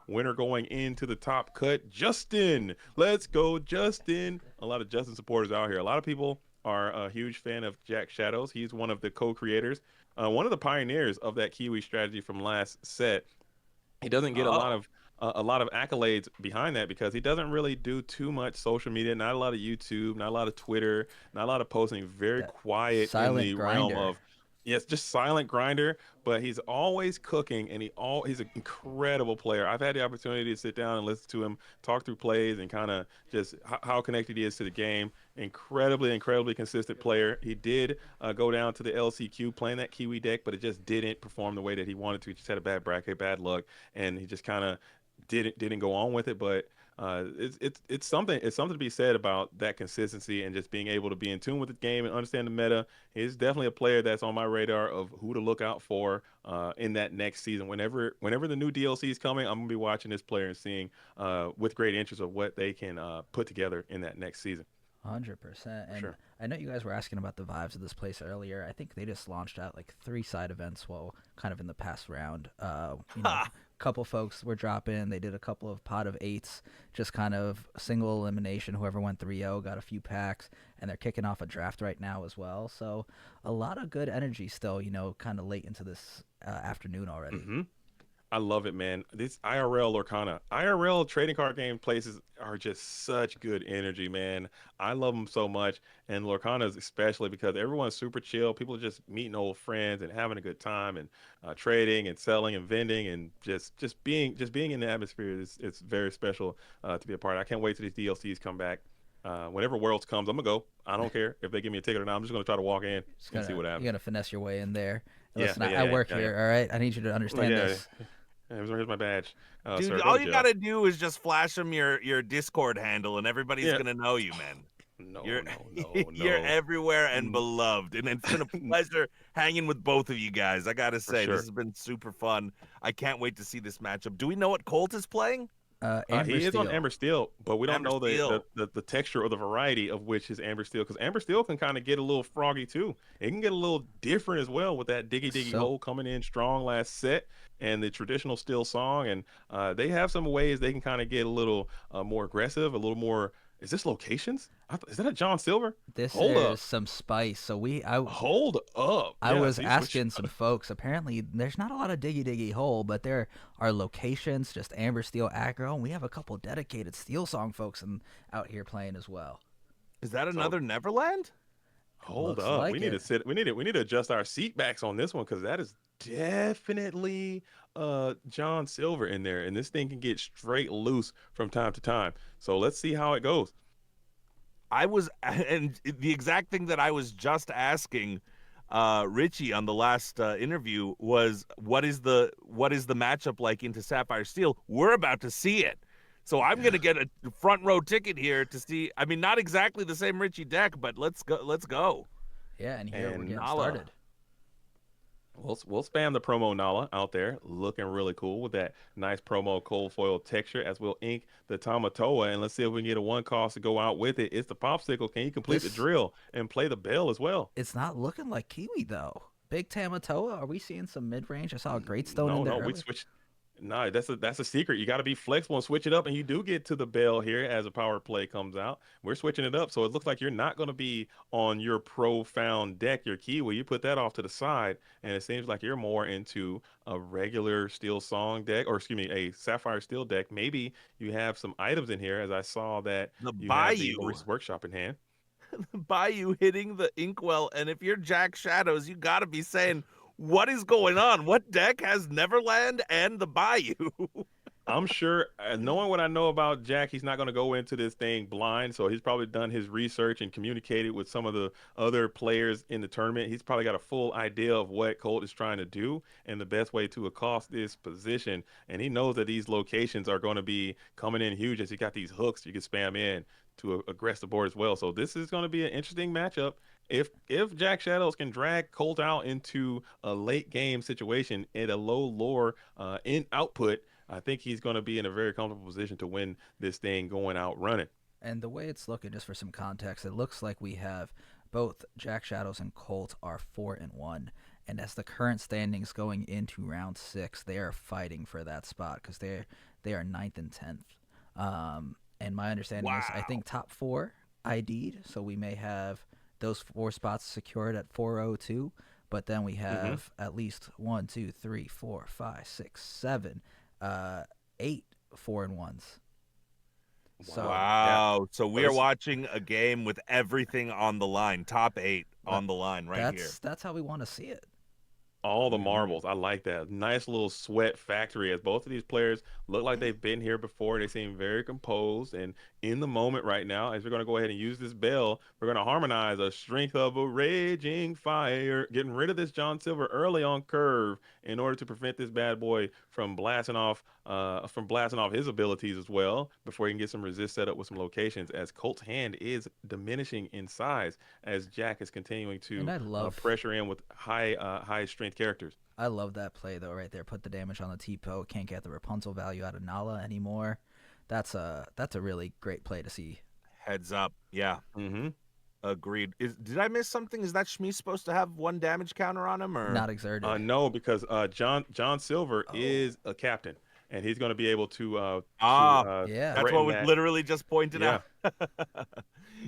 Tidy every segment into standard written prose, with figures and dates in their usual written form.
Winner going into the top cut, Justin. Let's go, Justin. A lot of Justin supporters out here. A lot of people are a huge fan of JakxShadows. He's one of the co-creators, one of the pioneers of that Kiwi strategy from last set. He doesn't get Oh, a lot of accolades behind that because he doesn't really do too much social media, not a lot of YouTube, not a lot of Twitter, not a lot of posting. Very That quiet in silent the realm grinder. of yes, just silent grinder. But he's always cooking, and he's an incredible player. I've had the opportunity to sit down and listen to him talk through plays and kind of just how connected he is to the game. Incredibly consistent player. He did go down to the LCQ playing that Kiwi deck, but it just didn't perform the way that he wanted to. He just had a bad bracket, bad luck, and he just kind of didn't go on with it. But it's something to be said about that consistency and just being able to be in tune with the game and understand the meta. He's definitely a player that's on my radar of who to look out for in that next season. Whenever the new DLC is coming, I'm gonna be watching this player and seeing with great interest of what they can put together in that next season 100%. for And sure. I know you guys were asking about the vibes of this place earlier. I think they just launched out like 3 side events, well, kind of in the past round. ha. Couple folks were dropping. They did a couple of pot of eights, just kind of single elimination. Whoever went 3-0 got a few packs, and they're kicking off a draft right now as well. So a lot of good energy still, kind of late into this afternoon already. Hmm. I love it, man. This IRL Lorcana, IRL trading card game places are just such good energy, man. I love them so much, and Lorcana's especially because everyone's super chill. People are just meeting old friends and having a good time and trading and selling and vending and just being in the atmosphere is it's very special to be a part of. I can't wait till these DLCs come back. Whenever Worlds comes, I'm gonna go. I don't care if they give me a ticket or not. I'm just gonna try to walk in Just and see gonna what you're happens. gonna finesse your way in there. And Yeah, listen, yeah, I yeah, work yeah, yeah. here. All right, I need you to Like, understand yeah, this. here's my badge, Dude, sir. Go all to you jail. gotta do is just flash them your Discord handle, and everybody's Yeah. gonna know you, man. No, You're no, no, you're no. everywhere and Mm, beloved, and it's been a pleasure hanging with both of you guys. I gotta for say, this sure. has been super fun. I can't wait to see this matchup. Do we know what Colt is playing? Amber He is on Steel. Amber Steel, but we don't Amber know Steel. the texture or the variety of which is Amber Steel because Amber Steel can kind of get a little froggy too. It can get a little different as well with that Diggy Diggy So Hole coming in strong last set and the traditional Steel song. And they have some ways they can kind of get a little more aggressive, a little more. Is this locations? Is that a John Silver? this Hold is up. some spice. So Hold up. I Yeah, was see, switch. asking some folks. Apparently, there's not a lot of diggy diggy hole, but there are locations, just Amber Steel aggro, and we have a couple dedicated Steel Song folks out here playing as well. Is that So another Neverland? hold Looks up. We like need it. to sit. We need to adjust our seat backs on this one because that is definitely John Silver in there, and this thing can get straight loose from time to time. So let's see how it goes. I was, and the exact thing that I was just asking Richie on the last interview was, what is the matchup like into Sapphire Steel? We're about to see it, so I'm Yeah. gonna get a front row ticket here to see. I mean, not exactly the same Richie deck, but let's go. Let's go. Yeah, and here we're And getting Nala. started. we'll spam the promo Nala out there, looking really cool with that nice promo cold foil texture. As we'll ink the Tamatoa, and let's see if we can get a one cost to go out with it. It's the popsicle. Can you complete the This drill and play the bell as well? it's not looking like Kiwi though. Big Tamatoa. Are we seeing some mid range? I saw a Great Stone in No, there no, we earlier. switched. No, that's a secret. You got to be flexible and switch it up, and you do get to the bell here as a power play comes out. We're switching it up, so it looks like you're not going to be on your profound deck, your Kiwi. You put that off to the side, and it seems like you're more into a regular Steel Song deck, or excuse me, a Sapphire Steel deck. Maybe you have some items in here, as I saw that The you have the Bayou. Maurice's Workshop in hand. Bayou hitting the inkwell, and if you're Jack Shadows, you got to be saying, what is going on? What deck has Neverland and the Bayou? I'm sure, knowing what I know about Jack, he's not going to go into this thing blind. So he's probably done his research and communicated with some of the other players in the tournament. He's probably got a full idea of what Colt is trying to do and the best way to accost this position. And he knows that these locations are going to be coming in huge as you got these hooks you can spam in to aggress the board as well. So this is going to be an interesting matchup. If Jack Shadows can drag Colt out into a late game situation at a low lore in output, I think he's going to be in a very comfortable position to win this thing going out running. And the way it's looking, just for some context, it looks like we have both Jack Shadows and Colt are 4-1. And as the current standings going into round 6, they are fighting for that spot because they are 9th and 10th. And my understanding is I think top 4 ID'd, so we may have those 4 spots secured at 402. But then we have at least 1, 2, 3, 4, 5, 6, 7, 8 4-1s. So, wow. So we are watching a game with everything on the line. Top 8 on the line here. That's how we want to see it. All the marbles. I like that. Nice little sweat factory as both of these players look like they've been here before. They seem very composed and in the moment right now. As we're going to go ahead and use this bell, we're going to harmonize a strength of a raging fire, getting rid of this John Silver early on curve in order to prevent this bad boy from blasting off his abilities as well before he can get some resist set up with some locations, as Colt's hand is diminishing in size as Jack is continuing to pressure in with high strength characters. I love that play though right there. Put the damage on the T-Po. Can't get the Rapunzel value out of Nala anymore. That's a really great play to see. Heads up. Yeah. Agreed. Did I miss something? Is that Shmi supposed to have 1 damage counter on him or not exerted? No, because John Silver is a captain. And he's going to be able to that's what was literally just pointed out.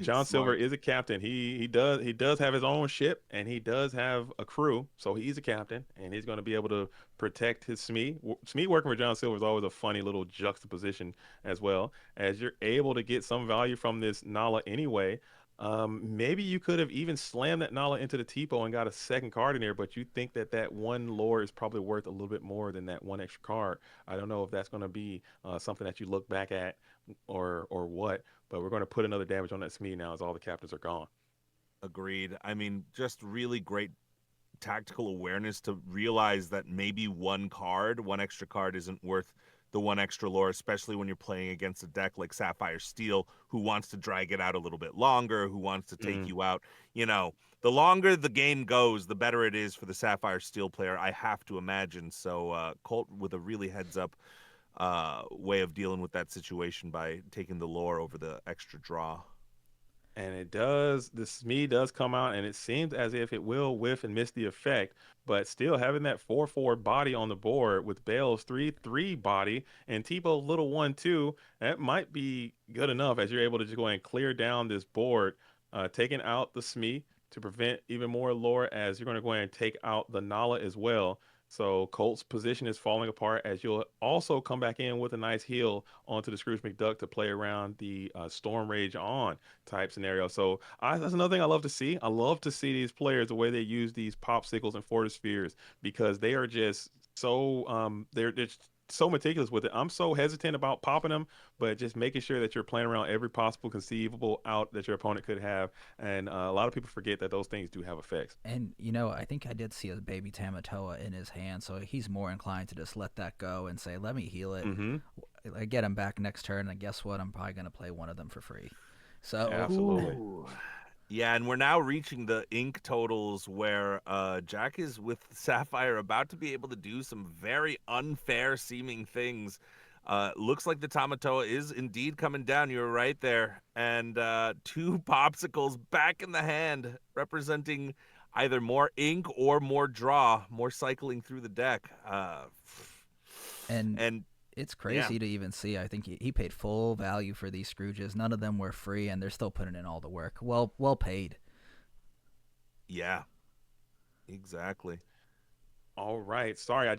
John Silver is a captain. He does have his own ship, and he does have a crew, so he's a captain, and he's going to be able to protect his Smee. Smee working with John Silver is always a funny little juxtaposition as well, as you're able to get some value from this Nala anyway. Maybe you could have even slammed that Nala into the T-Po and got a second card in there, but you think that 1 lore is probably worth a little bit more than that 1 extra card. I don't know if that's going to be something that you look back at or what, but we're going to put another damage on that Smee now as all the captains are gone. Agreed. I mean, just really great tactical awareness to realize that maybe 1 extra card isn't worth the 1 extra lore, especially when you're playing against a deck like Sapphire Steel, who wants to drag it out a little bit longer, who wants to take you out. You know, the longer the game goes, the better it is for the Sapphire Steel player, I have to imagine. So Colt with a really heads-up way of dealing with that situation by taking the lore over the extra draw. And the Smee does come out, and it seems as if it will whiff and miss the effect, but still having that 4/4 body on the board with Bale's 3/3 body and T-Po's little 1/2, that might be good enough as you're able to just go ahead and clear down this board, taking out the Smee to prevent even more lore, as you're going to go ahead and take out the Nala as well. So Colt's position is falling apart, as you'll also come back in with a nice heal onto the Scrooge McDuck to play around the Storm Rage on type scenario. So that's another thing I love to see. I love to see these players, the way they use these popsicles and Fortis Spheres, because they are just so they're just so meticulous with it. I'm so hesitant about popping them, but just making sure that you're playing around every possible conceivable out that your opponent could have. And a lot of people forget that those things do have effects. And, I think I did see a baby Tamatoa in his hand, so he's more inclined to just let that go and say, let me heal it. I get him back next turn, and guess what? I'm probably going to play one of them for free. So absolutely. Yeah, and we're now reaching the ink totals where Jack is with Sapphire about to be able to do some very unfair seeming things. Looks like the Tamatoa is indeed coming down. You were right there. And 2 popsicles back in the hand, representing either more ink or more draw, more cycling through the deck. And it's crazy to even see. I think he paid full value for these Scrooges. None of them were free, and they're still putting in all the work. Well paid. Yeah, exactly. All right. Sorry, I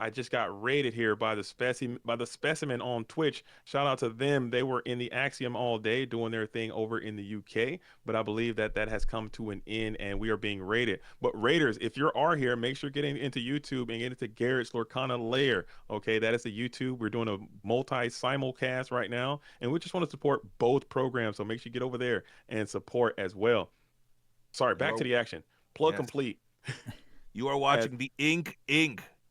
just got raided here by the specimen on Twitch. Shout out to them. They were in the Axiom all day doing their thing over in the UK, but I believe that has come to an end and we are being raided. But Raiders, if you are here, make sure getting into YouTube and get into Garrett's Lorcana Lair. Okay, that is the YouTube. We're doing a multi-simulcast right now, and we just want to support both programs, so make sure you get over there and support as well. Sorry, back to the action. Plug complete. You are watching the Ink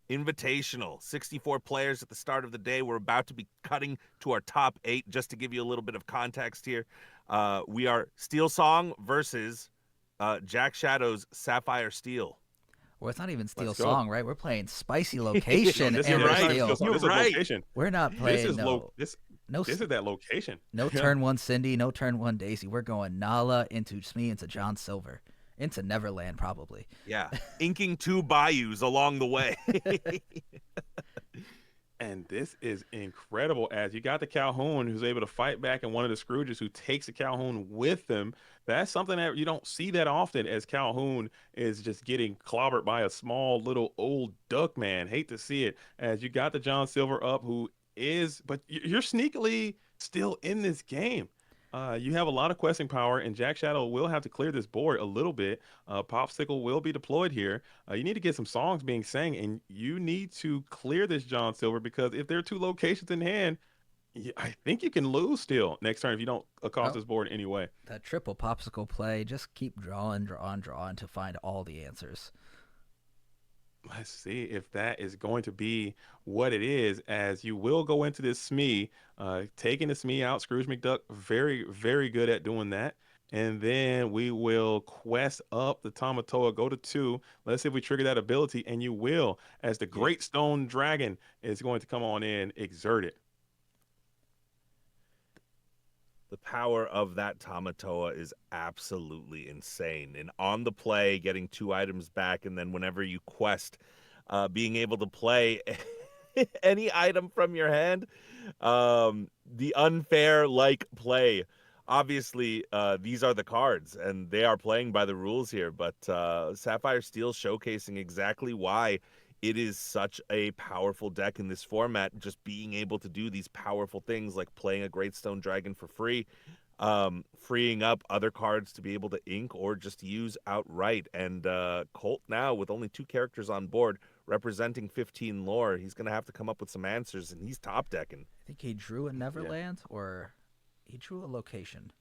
Invitational. 64 players at the start of the day. We're about to be cutting to our top 8. Just to give you a little bit of context here, we are Steel Song versus JakxShadows Sapphire Steel. Well, it's not even Steel Song, right? We're playing Spicy Location. You're right. You're right. We're not playing. This is that location. No turn 1 Cindy, no turn 1 Daisy. We're going Nala into Smee into John Silver. Into Neverland, probably. Yeah. Inking 2 bayous along the way. And this is incredible as you got the Calhoun who's able to fight back and one of the Scrooges who takes the Calhoun with them. That's something that you don't see that often as Calhoun is just getting clobbered by a small little old duck man. Hate to see it as you got the John Silver up who is, but you're sneakily still in this game. You have a lot of questing power, and Jack Shadow will have to clear this board a little bit. Popsicle will be deployed here. You need to get some songs being sang, and you need to clear this John Silver because if there are two locations in hand, I think you can lose still next turn if you don't accost Oh, this board anyway. that triple popsicle play, just keep drawing, drawing, drawing to find all the answers. Let's see if that is going to be what it is, as you will go into this Smee, taking the Smee out. Scrooge McDuck, very, very good at doing that. And then we will quest up the Tamatoa, go to 2. Let's see if we trigger that ability, and you will, as the Yeah. Great Stone Dragon is going to come on in, exert it. The power of that Tamatoa is absolutely insane. And on the play, getting 2 items back, and then whenever you quest, being able to play any item from your hand, the unfair like play. Obviously, these are the cards, and they are playing by the rules here. But Sapphire Steel showcasing exactly why it is such a powerful deck in this format, just being able to do these powerful things like playing a Great Stone Dragon for free, freeing up other cards to be able to ink or just use outright. And Colt now with only 2 characters on board representing 15 lore, he's going to have to come up with some answers, and he's top decking. I think he drew a Neverland, or he drew a location.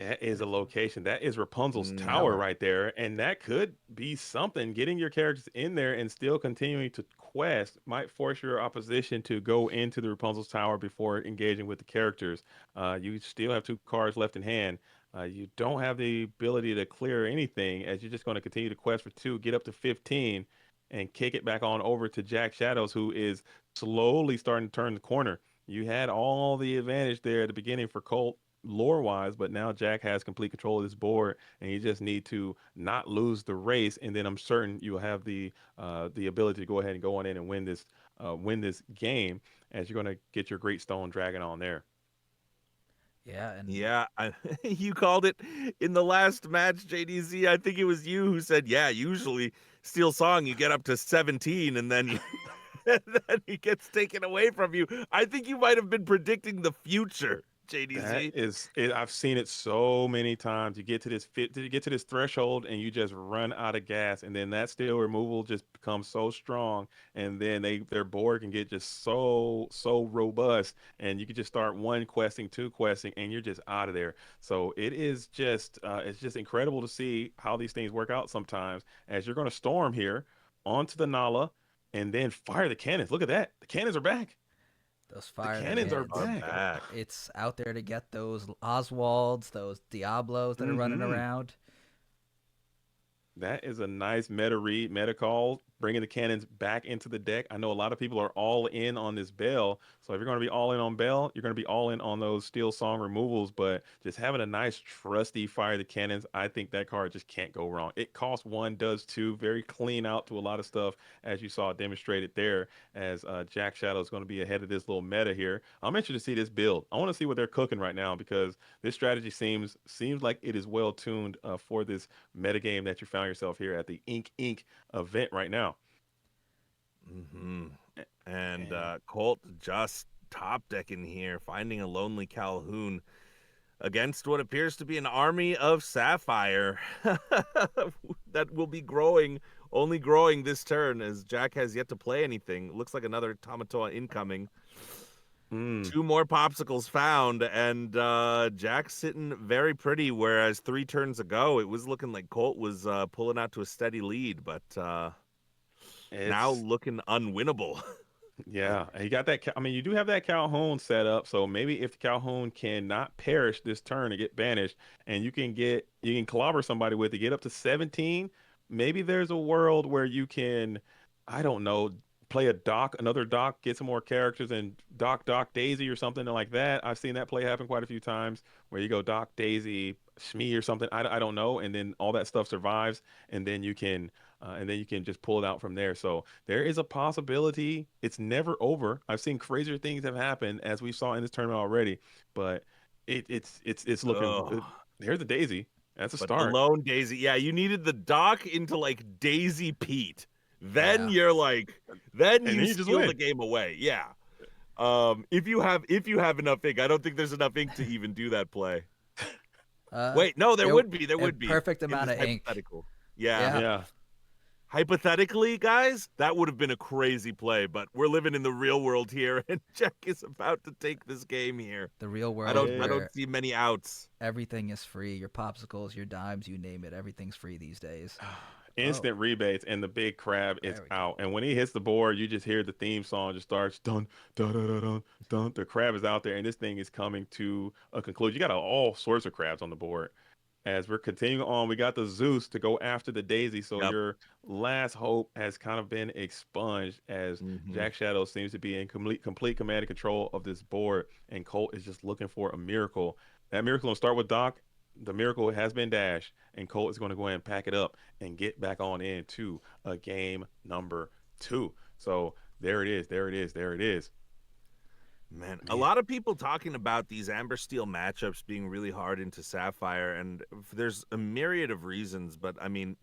That is a location. That is Rapunzel's No. tower right there. And that could be something. Getting your characters in there and still continuing to quest might force your opposition to go into the Rapunzel's tower before engaging with the characters. You still have 2 cards left in hand. You don't have the ability to clear anything as you're just going to continue to quest for 2, get up to 15, and kick it back on over to Jack Shadows, who is slowly starting to turn the corner. You had all the advantage there at the beginning for Colt lore wise, but now Jack has complete control of this board, and you just need to not lose the race, and then I'm certain you'll have the ability to go ahead and go on in and win this game as you're going to get your Great Stone Dragon on there. Yeah, and Yeah, you called it in the last match, JDZ. I think it was you who said, yeah, usually Steel Song, you get up to 17, and then and then he gets taken away from you. I think you might have been predicting the future, JDZ. That is it. I've seen it so many times. You get to this threshold and you just run out of gas, and then that steel removal just becomes so strong, and then their board can get just so robust, and you can just start 1 questing, 2 questing, and you're just out of there. So it is just it's just incredible to see how these things work out sometimes. As you're going to storm here onto the Nala, and then fire the cannons. Look at that. The cannons are back. those fire Cannons are cannons, back. it's out there to get those Oswalds, those Diablos that are running around. That is a nice meta read, meta call, bringing the cannons back into the deck. I know a lot of people are all in on this Bell. So if you're going to be all in on Bell, you're going to be all in on those Steel Song removals. But just having a nice, trusty Fire the Cannons, I think that card just can't go wrong. It costs 1, does 2, very clean out to a lot of stuff, as you saw demonstrated there, as Jack Shadow is going to be ahead of this little meta here. I'm interested to see this build. I want to see what they're cooking right now, because this strategy seems like it is well tuned for this meta game that you found yourself here at the Ink Inc. event right now. Mm-hmm. And Colt just top decking here, finding a lonely Calhoun against what appears to be an army of Sapphire that will be only growing this turn, as Jack has yet to play anything. Looks like another Tamatoa incoming. 2 more popsicles found, and Jack's sitting very pretty, whereas 3 turns ago, it was looking like Colt was pulling out to a steady lead, but now looking unwinnable. Yeah, and you got that. I mean, you do have that Calhoun set up, so maybe if the Calhoun cannot perish this turn and get banished, and you can clobber somebody with it, get up to 17. Maybe there's a world where you can, I don't know, play another Doc, get some more characters, and Doc Daisy or something like that. I've seen that play happen quite a few times, where you go Doc Daisy Shmee or something. I don't know, and then all that stuff survives, and then you can and then you can just pull it out from there. So there is a possibility. It's never over. I've seen crazier things have happened as we saw in this tournament already, but it's looking. Ugh. There's the daisy. That's a But the start. lone Daisy, yeah, you needed the dock into like Daisy Pete. Then Yeah. you're like, then And you then you just steal win. the game away. Yeah. If you have enough ink, I don't think there's enough ink to even do that play. Wait, no, there would be. There a would be. perfect in amount this of ink. hypothetical. Yeah. Yeah. Yeah. Hypothetically, guys, that would have been a crazy play, but we're living in the real world here, and Jack is about to take this game here. The real world. I don't where see many outs. everything is free. Your popsicles, your dimes, you name it. Everything's free these days. Instant rebates, and the big crab is There we go. out. And when he hits the board, you just hear the theme song just starts dun dun dun dun dun. Dun. The crab is out there, and this thing is coming to a conclusion. You got all sorts of crabs on the board. As we're continuing on, we got the Zeus to go after the Daisy. So Yep. your last hope has kind of been expunged as Mhm. JakxShadows seems to be in complete command and control of this board, and Colt is just looking for a miracle. That miracle will start with Doc. The miracle has been dashed, and Colt is going to go ahead and pack it up and get back on into a game number 2. So there it is. There it is. There it is. Man, a lot of people talking about these Amber Steel matchups being really hard into Sapphire, and there's a myriad of reasons. But I mean,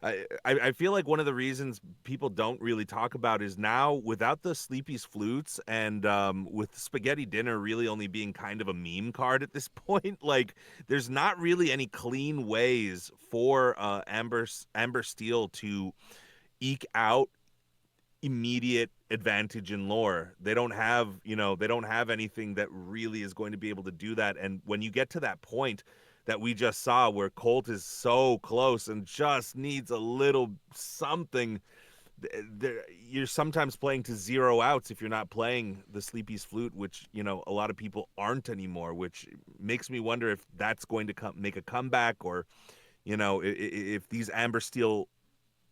I feel like one of the reasons people don't really talk about is now without the Sleepy's Flutes and with Spaghetti Dinner really only being kind of a meme card at this point, like there's not really any clean ways for Amber Steel to eke out immediate advantage in lore. They don't have, they don't have anything that really is going to be able to do that. And when you get to that point that we just saw where Colt is so close and just needs a little something, you're sometimes playing to 0 outs if you're not playing the Sleepy's Flute, which, a lot of people aren't anymore, which makes me wonder if that's going to make a comeback, or, if these Amber Steel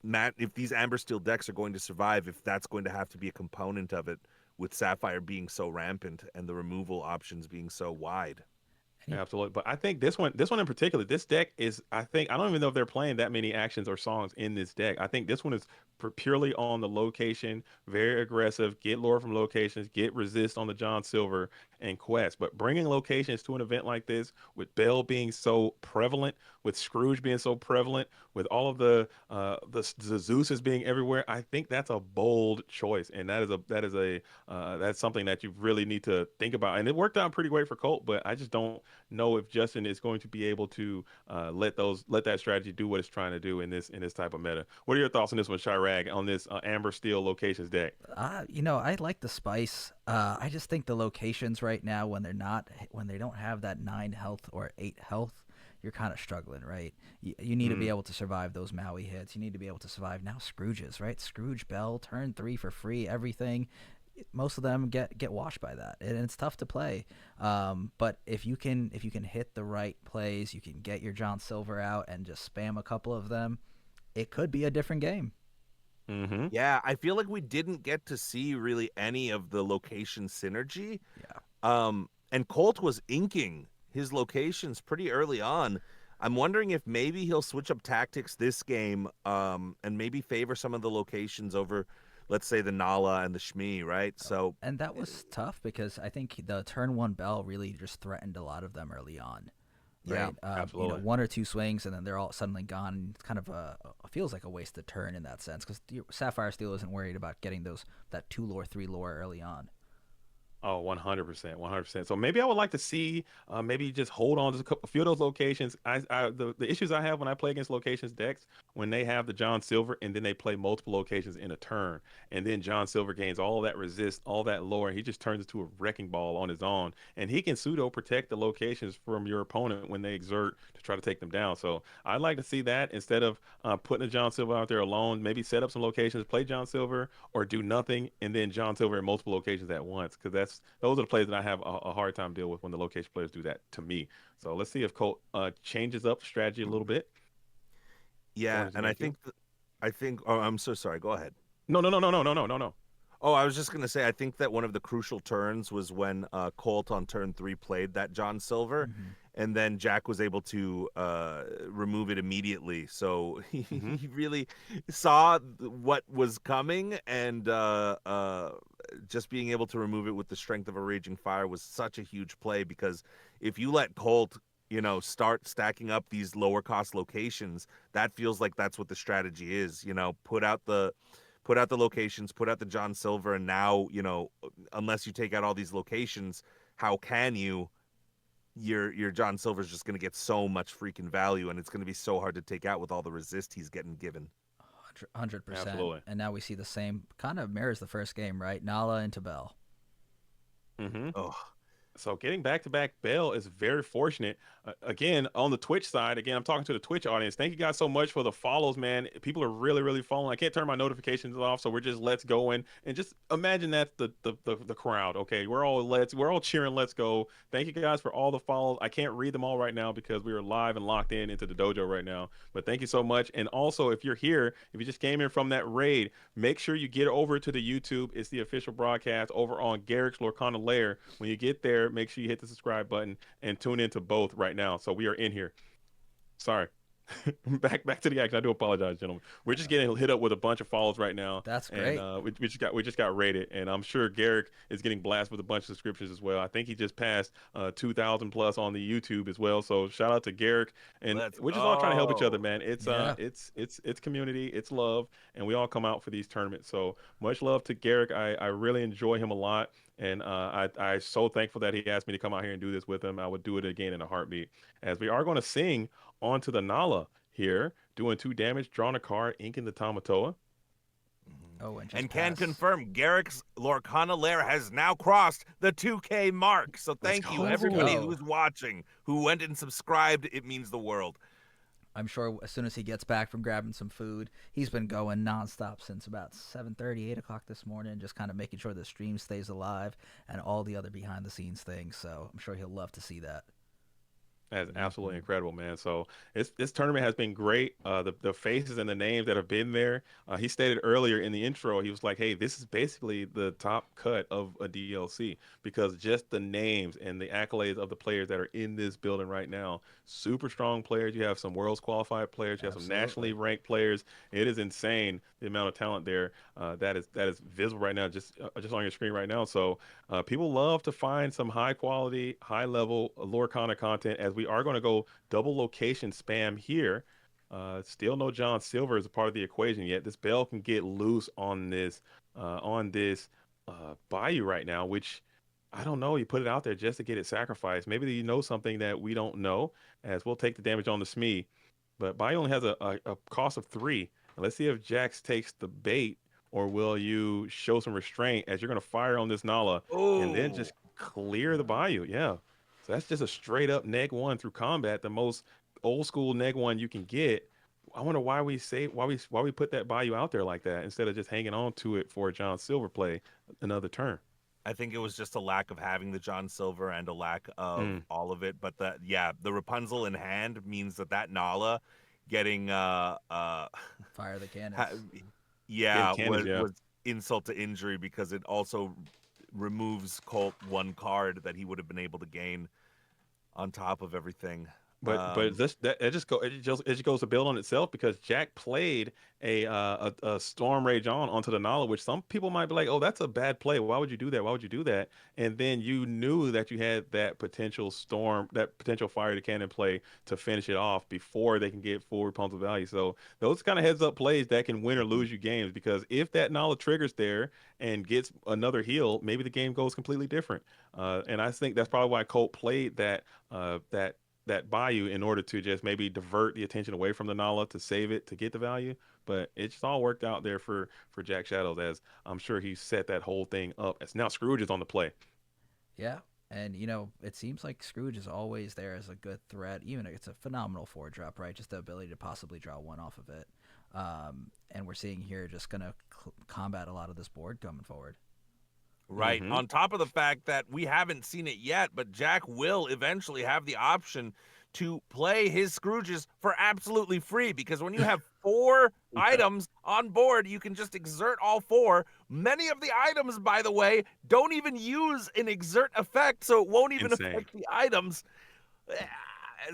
decks are going to survive, if that's going to have to be a component of it, with Sapphire being so rampant and the removal options being so wide. Absolutely. But I think this one in particular, this deck is, I don't even know if they're playing that many actions or songs in this deck. I think this one is purely on the location, very aggressive, get lore from locations, get resist on the John Silver and quest. But bringing locations to an event like this, with Bell being so prevalent, with Scrooge being so prevalent, with all of the Zeus's being everywhere, I think that's a bold choice, and that's something that you really need to think about. And it worked out pretty great for Colt, but I just don't know if Justin is going to be able to let that strategy do what it's trying to do in this type of meta. What are your thoughts on this one, Chirag, on this Amber Steel locations deck? I like the spice. I just think the locations right now, when they don't have that 9 health or 8 health, you're kind of struggling, right? You need to be able to survive those Maui hits. You need to be able to survive now Scrooges, right? Scrooge Bell, turn 3 for free, everything. Most of them get washed by that, and it's tough to play. But if you can hit the right plays, you can get your John Silver out and just spam a couple of them, it could be a different game. Mm-hmm. Yeah, I feel like we didn't get to see really any of the location synergy. Yeah. And Colt was inking his locations pretty early on. I'm wondering if maybe he'll switch up tactics this game, and maybe favor some of the locations over, let's say, the Nala and the Shmi, right? So, and that was tough because I think the turn 1 Bell really just threatened a lot of them early on. Right? Yeah, absolutely. 1 or 2 swings and then they're all suddenly gone. It's kind of feels like a wasted turn in that sense, because Sapphire Steel isn't worried about getting that 2 lore, 3 lore early on. Oh, 100%, 100%. So maybe I would like to see, maybe just hold on to a few of those locations. The issues I have when I play against locations decks, when they have the John Silver and then they play multiple locations in a turn, and then John Silver gains all that resist, all that lore, and he just turns into a wrecking ball on his own, and he can pseudo protect the locations from your opponent when they exert to try to take them down. So I'd like to see that instead of putting a John Silver out there alone. Maybe set up some locations, play John Silver, or do nothing, and then John Silver in multiple locations at once, because those are the plays that I have a hard time dealing with when the location players do that to me. So let's see if Colt changes up strategy a little bit. yeah, and I think oh, I'm so sorry. Go ahead. No. Oh, I was just going to say, I think that one of the crucial turns was when Colt on turn 3 played that John Silver. and then Jack was able to remove it immediately. So he really saw what was coming, and just being able to remove it with the strength of a raging fire was such a huge play, because if you let Colt, start stacking up these lower cost locations, that feels like that's what the strategy is. Put out the locations, put out the John Silver, and now, unless you take out all these locations, how can you? Your John Silver's just going to get so much freaking value, and it's going to be so hard to take out with all the resist he's getting given. 100%. Absolutely. And now we see the same kind of mirrors the first game, right? Nala into Bell. Oh, So getting back-to-back Bell is very fortunate. Again, on the Twitch side, I'm talking to the Twitch audience. Thank you guys so much for the follows, man. People are really, really following. I can't turn my notifications off, so we're just let's go and just imagine that's the crowd. Okay, we're all cheering. Let's go. Thank you guys for all the follows. I can't read them all right now because we are live and locked into the dojo right now. But thank you so much. And also, if you're here, if you just came in from that raid, make sure you get over to the YouTube. It's the official broadcast over on Garrick's Lorcana Lair. When you get there, make sure you hit the subscribe button and tune into both right now. So we are in here. Sorry. back to the action. I do apologize, gentlemen. We're just getting hit up with a bunch of follows right now. That's great. And we just got rated, and I'm sure Garrick is getting blasted with a bunch of subscriptions as well. I think he just passed 2,000 plus on the YouTube as well. So shout out to Garrick, and we're just all trying to help each other, man. It's it's community, it's love, and we all come out for these tournaments. So much love to Garrick. I really enjoy him a lot. And I'm so thankful that he asked me to come out here and do this with him. I would do it again in a heartbeat. As we are going to sing onto the Nala here, doing 2 damage, drawing a card, inking the Tamatoa. Oh, and can confirm Garrick's Lorcana Lair has now crossed the 2K mark. So thank you, everybody who's watching, who went and subscribed. It means the world. I'm sure as soon as he gets back from grabbing some food, he's been going nonstop since about 7:30, 8 o'clock this morning, just kind of making sure the stream stays alive and all the other behind-the-scenes things. So I'm sure he'll love to see that. That's absolutely incredible, man. So this tournament has been great. The faces and the names that have been there. He stated earlier in the intro, he was like, hey, this is basically the top cut of a DLC, because just the names and the accolades of the players that are in this building right now, super strong players. You have some world's qualified players. You have some nationally ranked players. It is insane the amount of talent there that is visible right now, just on your screen right now. So people love to find some high quality, high level Lorcana content, as we are going to go double location spam here. Still no John Silver as a part of the equation yet. This Bell can get loose on this Bayou right now, which I don't know. You put it out there just to get it sacrificed. Maybe you know something that we don't know, as we'll take the damage on the Smee. But Bayou only has a cost of 3. Let's see if Jax takes the bait, or will you show some restraint as you're going to fire on this Nala and then just clear the Bayou. Yeah. So that's just a straight up neg 1 through combat, the most old school neg 1 you can get. I wonder why we put that Bayou out there like that instead of just hanging on to it for a John Silver play another turn. I think it was just a lack of having the John Silver and a lack of all of it. But the Rapunzel in hand means that Nala getting fire the cannons. Was insult to injury, because it also removes Colt 1 card that he would have been able to gain on top of everything. But it just goes to build on itself, because Jack played a Storm Rage onto the Nala, which some people might be like, oh, that's a bad play. Why would you do that? Why would you do that? And then you knew that you had that potential fire to cannon play to finish it off before they can get full Rapunzel value. So those kind of heads up plays that can win or lose you games, because if that Nala triggers there and gets another heal, maybe the game goes completely different. And I think that's probably why Colt played that Bayou, in order to just maybe divert the attention away from the Nala to save it to get the value. But it just all worked out there for JakxShadows, as I'm sure he set that whole thing up. As now Scrooge is on the play. Yeah, and it seems like Scrooge is always there as a good threat. Even if it's a phenomenal 4-drop, right? Just the ability to possibly draw 1 off of it. And we're seeing here just going to combat a lot of this board coming forward. Right. On top of the fact that we haven't seen it yet, but Jack will eventually have the option to play his Scrooges for absolutely free, because when you have 4 items on board, you can just exert all 4. Many of the items, by the way, don't even use an exert effect, so it won't even affect the items.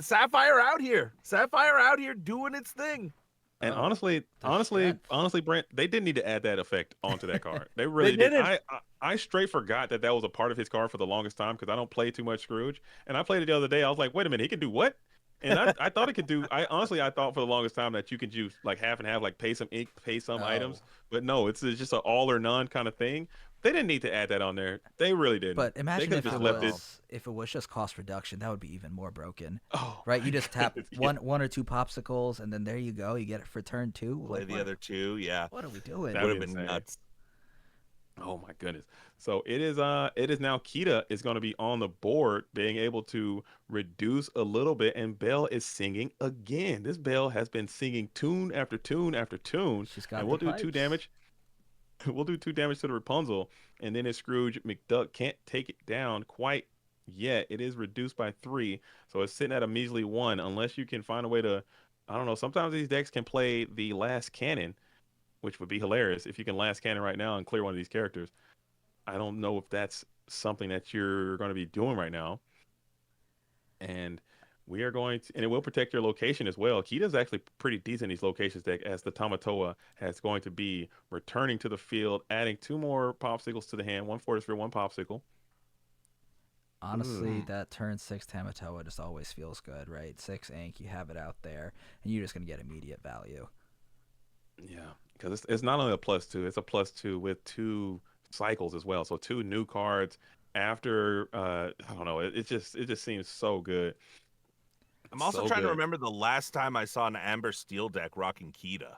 Sapphire out here. Sapphire out here doing its thing. And Oh, honestly, the strength. Brent, they didn't need to add that effect onto that card. They They really did. didn't. I straight forgot that was a part of his card for the longest time because I don't play too much Scrooge. And I played it the other day. I was like, wait a minute, he can do what? And I thought it could do. I thought for the longest time that you could use like half and half, like pay some ink, pay some items. But no, it's just an all or none kind of thing. They didn't need to add that on there. They really didn't. But They imagine could if have it just left it. was if it was just cost reduction, that would be even more broken. Oh, Right? my You just tap goodness, yeah. one or two popsicles, and then there you go. You get it for turn 2. Play Like, the other two. Yeah. what are we doing? That Would have be been insane. nuts. Oh my goodness. So it is now Kita is going to be on the board being able to reduce a little bit, and Belle is singing again. This Belle has been singing tune after tune after tune. She's got And the we'll do 2 pipes. damage. We'll do 2 damage to the Rapunzel, and then if Scrooge McDuck can't take it down quite yet, it is reduced by 3. So it's sitting at a measly 1 unless you can find a way to, I don't know, sometimes these decks can play the last cannon, which would be hilarious if you can last cannon right now and clear one of these characters. I don't know if that's something that you're going to be doing right now. And we are going to, and it will protect your location as well. Kita's actually pretty decent in these locations deck, as the Tamatoa has going to be returning to the field, adding 2 more popsicles to the hand, 1 Fortis Sphere, 1 popsicle. Honestly, that turn 6 Tamatoa just always feels good, right? 6 ink, you have it out there, and you're just going to get immediate value. Yeah, because it's not only a +2, it's a +2 with 2 cycles as well. So 2 new cards after, I don't know, it just seems so good. I'm also So trying to good. remember the last time I saw an Amber Steel deck rocking Kita.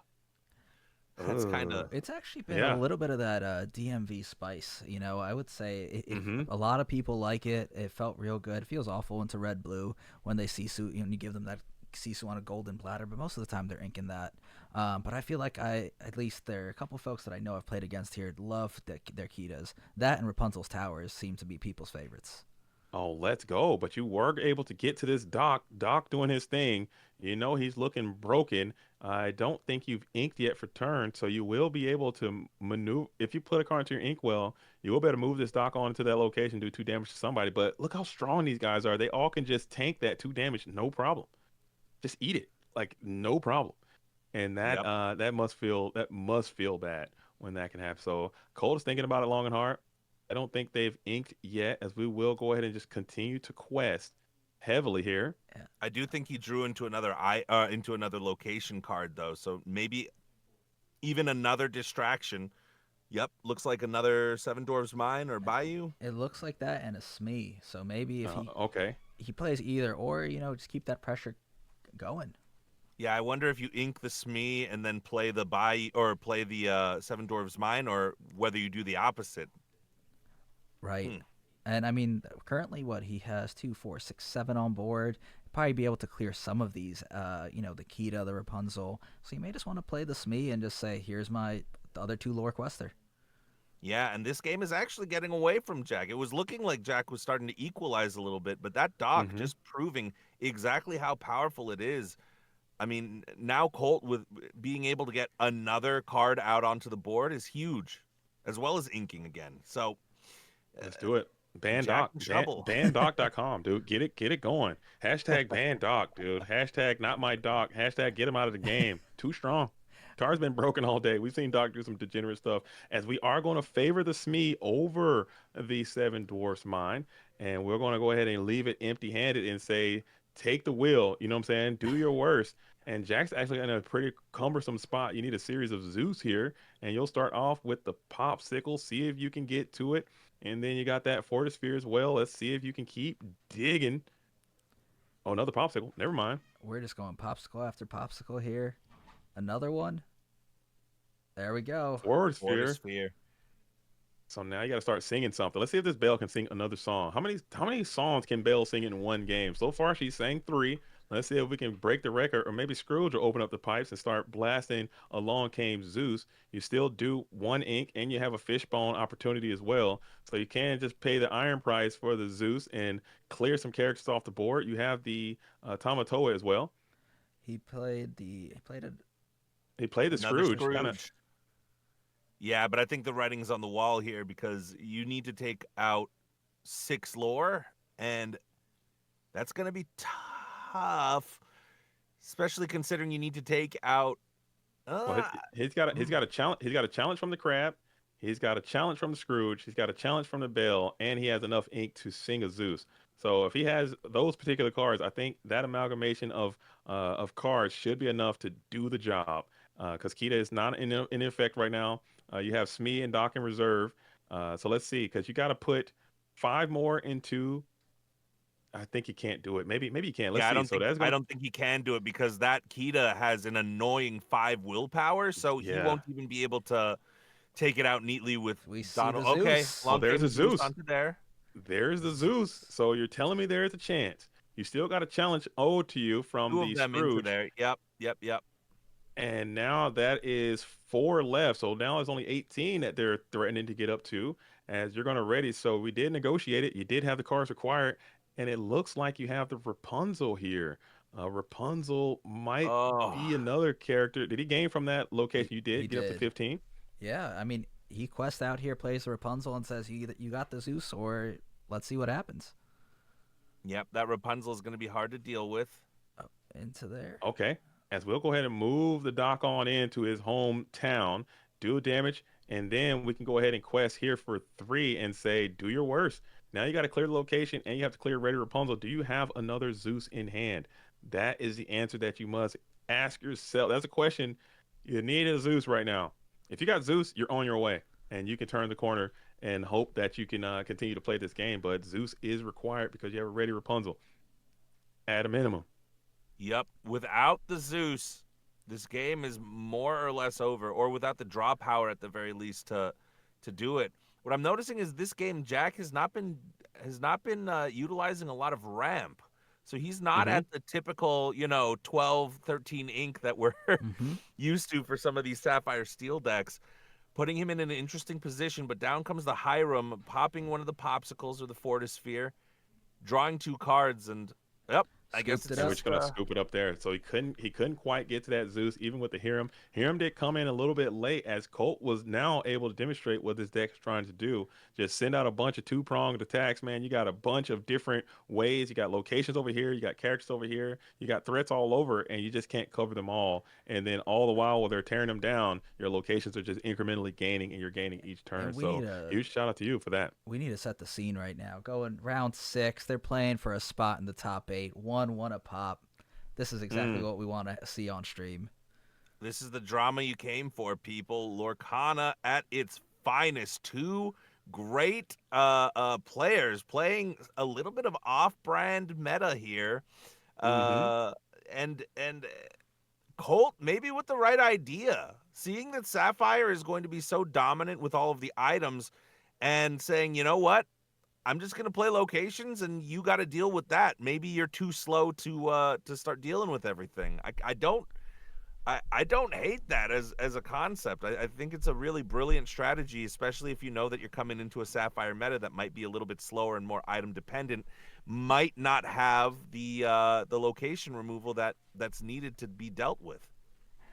That's kind of It's actually been Yeah. a little bit of that DMV spice. You know, I would say Mhm. a lot of people like it. It felt real good. It feels awful into red blue when they Sisu, you know, you give them that Sisu on a golden platter, but most of the time they're inking that. But I feel like at least there are a couple folks that I know I've played against here love their Kitas. That and Rapunzel's Towers seem to be people's favorites. Oh, let's go. But you were able to get to this Doc. Doc doing his thing. You know he's looking broken. I don't think you've inked yet for turn, so you will be able to maneuver. If you put a card into your inkwell, you will be able to move this Doc on to that location, do 2 damage to somebody. But look how strong these guys are. They all can just tank that 2 damage, no problem. Just eat it, like no problem. And that Yep. that must feel bad when that can happen. So Cole is thinking about it long and hard. I don't think they've inked yet, as we will go ahead and just continue to quest heavily here. I do think he drew into another location card though, so maybe even another distraction. Yep, looks like another Seven Dwarves Mine or Bayou. It looks like that and a Smee. So maybe if Okay. he plays either or, you know, just keep that pressure going. Yeah, I wonder if you ink the Smee and then play the Bayou or play the Seven Dwarves Mine, or whether you do the opposite. Right. And I mean, currently, what he has 2, 4, 6, 7 on board. Probably be able to clear some of these, you know, the Kita, the Rapunzel. So you may just want to play the Smee and just say, here's the other 2 lore quester. Yeah, and this game is actually getting away from Jack. It was looking like Jack was starting to equalize a little bit, but that Doc just proving exactly how powerful it is. I mean, now Colt with being able to get another card out onto the board is huge, as well as inking again. So Let's do it. Ban Jack Doc. and Shovel. Bandoc.com, dude. Get it going. Hashtag ban Doc, dude. Hashtag not my Doc. Hashtag get him out of the game. Too strong. Card's been broken all day. We've seen Doc do some degenerate stuff, as we are going to favor the Smee over the 7 Dwarfs Mine. And we're going to go ahead and leave it empty-handed and say, take the wheel. You know what I'm saying? Do your worst. And Jack's actually in a pretty cumbersome spot. You need a series of Zeus here, and you'll start off with the popsicle. See if you can get to it. And then you got that Fortis Sphere as well. Let's see if you can keep digging. Oh, another popsicle. Never mind. We're just going popsicle after popsicle here. Another one. There we go. Fortis Border Sphere. Sphere. So now you got to start singing something. Let's see if this Belle can sing another song. How many songs can Belle sing in one game? So far, she sang 3. Let's see if we can break the record, or maybe Scrooge will open up the pipes and start blasting Along Came Zeus. You still do 1 ink, and you have a fishbone opportunity as well. So you can just pay the iron price for the Zeus and clear some characters off the board. You have the Tamatoa as well. He played He played the Another Scrooge. Scrooge. Kinda, Yeah, but I think the writing's on the wall here, because you need to take out 6 lore, and that's going to be tough. tough, especially considering you need to take out. Well, he's got a challenge. He's got a challenge from the crab. He's got a challenge from the Scrooge. He's got a challenge from the Bell, and he has enough ink to sing a Zeus. So if he has those particular cards, I think that amalgamation of cards should be enough to do the job. Because Kita is not in effect right now. You have Smee and Doc in reserve. So let's see, because you got to put 5 more into. I think you can't do it. Maybe you can. Let's Yeah, see. So that's I gonna. don't think he can do it because that Kita has an annoying 5 willpower, so he Yeah. won't even be able to take it out neatly with We see Donald. the Okay, Zeus. Well, there's a Zeus. onto there. There's the Zeus. So you're telling me there's a chance. You still got a challenge owed to you from 2 the of them into Scrooge. there. Yep. And now that is 4 left. So now it's only 18 that they're threatening to get up to as you're going to ready. So we did negotiate it. You did have the cards required. And it looks like you have the Rapunzel here. Rapunzel might be another character. Did he gain from that location? You did He get up to did. 15? Yeah, I mean, he quests out here, plays the Rapunzel, and says, "You got the Zeus, or let's see what happens." Yep, that Rapunzel is going to be hard to deal with. Up into there. Okay. As we'll go ahead and move the Doc on into his hometown, do damage, and then we can go ahead and quest here for 3 and say, do your worst. Now you got to clear the location and you have to clear Ready Rapunzel. Do you have another Zeus in hand? That is the answer that you must ask yourself. That's a question. You need a Zeus right now. If you got Zeus, you're on your way and you can turn the corner and hope that you can continue to play this game. But Zeus is required because you have a Ready Rapunzel at a minimum. Yep, without the Zeus, this game is more or less over, or without the draw power at the very least to do it. What I'm noticing is this game, Jack has not been utilizing a lot of ramp. So he's not at the typical, 12, 13 ink that we're used to for some of these Sapphire Steel decks. Putting him in an interesting position, but down comes the Hiram, popping one of the popsicles or the Fortisphere, drawing 2 cards, and I guess Scooped it it's up. We're just gonna scoop it up there. So he couldn't quite get to that Zeus, even with the Hiram. Hiram did come in a little bit late as Colt was now able to demonstrate what this deck's trying to do. Just send out a bunch of 2-pronged attacks, man. You got a bunch of different ways. You got locations over here, you got characters over here, you got threats all over, and you just can't cover them all. And then all the while they're tearing them down, your locations are just incrementally gaining, and you're gaining each turn. So huge shout out to you for that. We need to set the scene right now. Going round 6, they're playing for a spot in the top 8. 1 a pop. This is exactly what we want to see on stream. This is the drama you came for, people. Lorcana at its finest. 2 great players playing a little bit of off-brand meta here. And Colt maybe with the right idea. Seeing that Sapphire is going to be so dominant with all of the items and saying, you know what? I'm just gonna play locations, and you got to deal with that. Maybe you're too slow to start dealing with everything. I don't hate that as a concept. I think it's a really brilliant strategy, especially if you know that you're coming into a Sapphire meta that might be a little bit slower and more item dependent, might not have the location removal that's needed to be dealt with.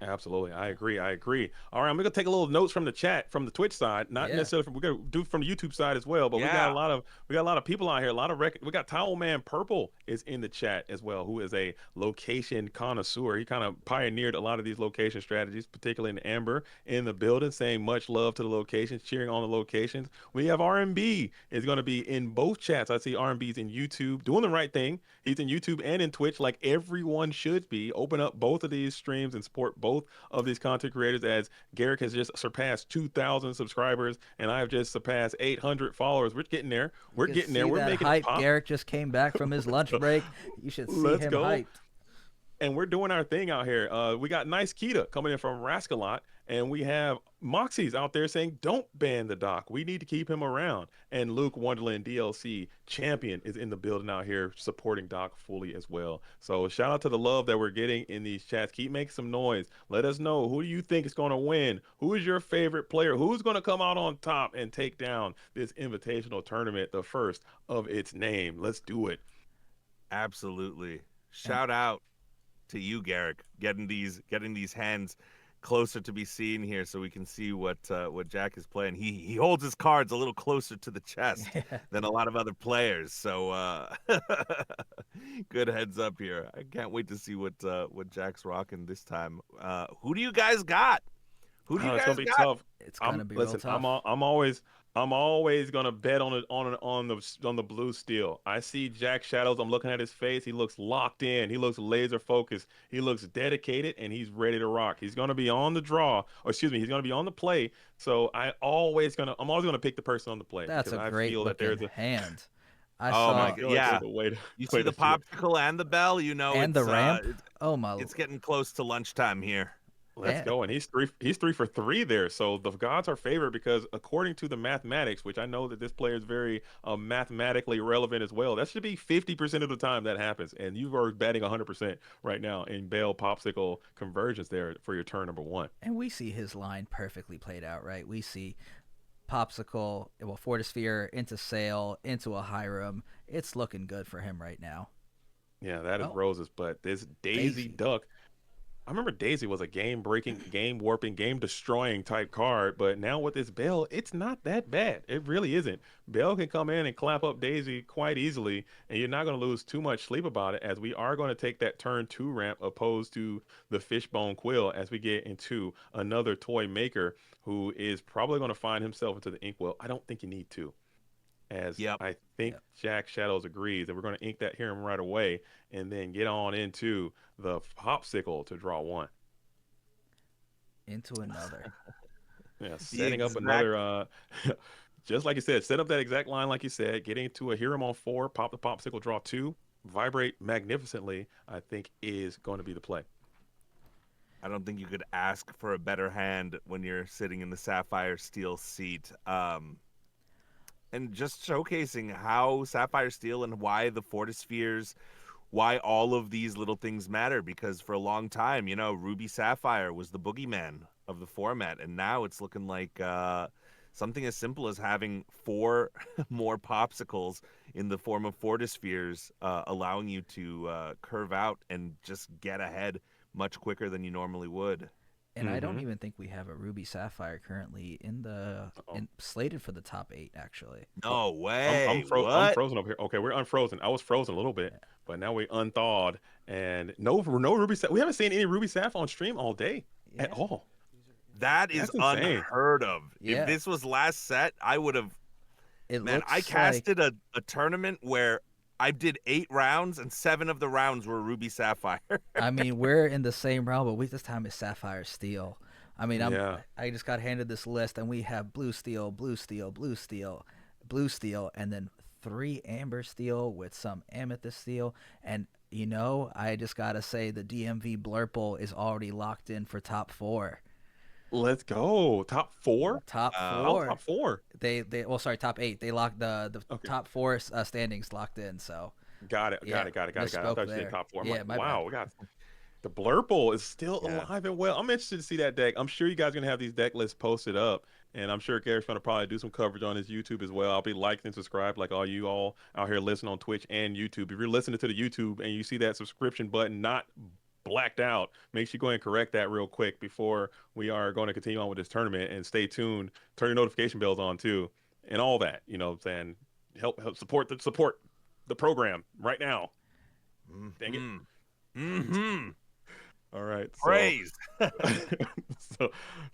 Absolutely. I agree. All right, I'm going to take a little notes from the chat, from the Twitch side, not necessarily we're going to do from the YouTube side as well, but we got a lot of people out here, we got Towel Man Purple is in the chat as well, who is a location connoisseur. He kind of pioneered a lot of these location strategies, particularly in Amber in the building, saying much love to the locations, cheering on the locations. We have RMB is going to be in both chats. I see RMB's in YouTube doing the right thing. He's in YouTube and in Twitch like everyone should be. Open up both of these streams and support both of these content creators, as Garrick has just surpassed 2,000 subscribers and I have just surpassed 800 followers. We're getting there. We're getting there. We're making hype. it pop. Garrick just came back from his lunch break. You should see him hyped. And we're doing our thing out here. We got Nice Kita coming in from Rascalot, and we have Moxie's out there saying, don't ban the Doc. We need to keep him around. And Luke Wonderland DLC champion is in the building out here supporting Doc fully as well. So shout out to the love that we're getting in these chats. Keep making some noise. Let us know, who do you think is going to win? Who is your favorite player? Who's going to come out on top and take down this invitational tournament, the first of its name? Let's do it. Absolutely. Shout out to you, Garrick, getting these hands closer to be seen here so we can see what Jack is playing. He holds his cards a little closer to the chest than a lot of other players. So good heads up here. I can't wait to see what Jack's rocking this time. Who do you guys got? Who do you It's guys gonna be got? tough. It's gonna be real Listen, tough. I'm always gonna bet on the blue steel. I see JakxShadows. I'm looking at his face. He looks locked in. He looks laser focused. He looks dedicated, and he's ready to rock. He's gonna be on the draw, or excuse me, he's gonna be on the play. So I'm always gonna pick the person on the play That's because a I great feel that looking there's a hand. I Oh my saw God! Yeah, there's a way to you way see the to see it. popsicle and the bell. You know, and the it's ramp. Oh my! it's getting close to lunchtime here. Let's and- go. And he's 3 for 3 there. So the gods are favored because according to the mathematics, which I know that this player is very mathematically relevant as well, that should be 50% of the time that happens. And you are batting 100% right now in bail popsicle conversions there for your turn number 1. And we see his line perfectly played out, right? We see popsicle, well, Fortisphere into sail into a Hiram. It's looking good for him right now. Yeah, that is Oh. roses. But this Daisy Duck, I remember Daisy was a game-breaking, game-warping, game-destroying type card, but now with this Bell, it's not that bad. It really isn't. Bell can come in and clap up Daisy quite easily, and you're not going to lose too much sleep about it, as we are going to take that turn 2 ramp opposed to the Fishbone Quill as we get into another toy maker who is probably going to find himself into the inkwell. I don't think you need to, as Yep. I think JakxShadows agrees that we're going to ink that Hiram right away and then get on into the popsicle to draw 1. Into another. Yeah, setting up another just like you said, set up that exact line like you said, getting to a Hiram on 4, pop the popsicle, draw 2, vibrate magnificently, I think is going to be the play. I don't think you could ask for a better hand when you're sitting in the Sapphire Steel seat. And just showcasing how Sapphire Steel and why the Fortispheres, why all of these little things matter. Because for a long time, you know, Ruby Sapphire was the boogeyman of the format. And now it's looking like something as simple as having 4 more popsicles in the form of Fortispheres, allowing you to curve out and just get ahead much quicker than you normally would. And I don't even think we have a Ruby Sapphire currently slated for the top 8, actually. No way. I'm What? frozen over here. Okay, we're unfrozen. I was frozen a little bit, but now we unthawed. And no Ruby Sapphire. We haven't seen any Ruby Sapphire on stream all day at all. That is That's insane. unheard of. Yeah. If this was last set, I would have. It Man, looks I casted a tournament where I did 8 rounds and 7 of the rounds were Ruby Sapphire. I mean, we're in the same realm, but this time it's Sapphire Steel. I mean, Yeah. I just got handed this list, and we have blue steel, blue steel, blue steel, blue steel, and then 3 amber steel with some amethyst steel. And, you know, I just got to say the DMV Blurple is already locked in for top 4. Let's go. Top 4? Top 4. Oh, top 4. Sorry, top 8. They locked the Okay. top 4 standings locked in, so. Got it. Yeah, Got it. I thought you there. said top 4. I'm Yeah, like, my wow, bad. we got the Blurple is still Yeah. alive and well. I'm interested to see that deck. I'm sure you guys are gonna have these deck lists posted up, and I'm sure Garrick's gonna probably do some coverage on his YouTube as well. I'll be liked and subscribed like all you all out here listening on Twitch and YouTube. If you're listening to the YouTube and you see that subscription button not blacked out, make sure you go ahead and correct that real quick before we are going to continue on with this tournament. And stay tuned. Turn your notification bells on too, and all that. You know what I'm saying? Help support the program right now. Dang it. Mm-hmm. All right. Praise.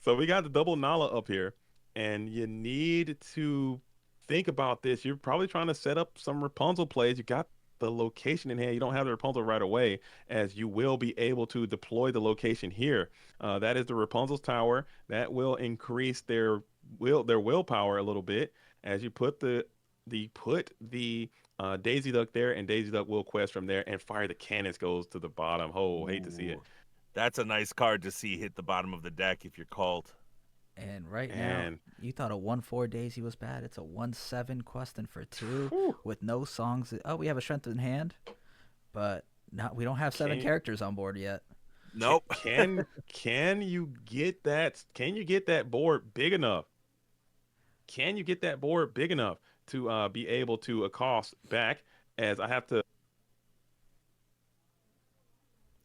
So we got the double Nala up here, and you need to think about this. You're probably trying to set up some Rapunzel plays. You got the location in hand. You don't have the Rapunzel right away, as you will be able to deploy the location here. That is the Rapunzel's tower. That will increase their willpower a little bit as you put the Daisy Duck there, and Daisy Duck will quest from there and fire the cannons goes to the bottom. Oh, hate to see it. Ooh. That's a nice card to see hit the bottom of the deck if you're called. And right now, And you thought a 1-4 Daisy was bad. It's a 1-7 questing for 2 Whew. with no songs. Oh, we have a strength in hand, but we don't have 7 Can- characters on board yet. Nope. Can you get that? Can you get that board big enough? Can you get that board big enough to be able to accost back? As I have to.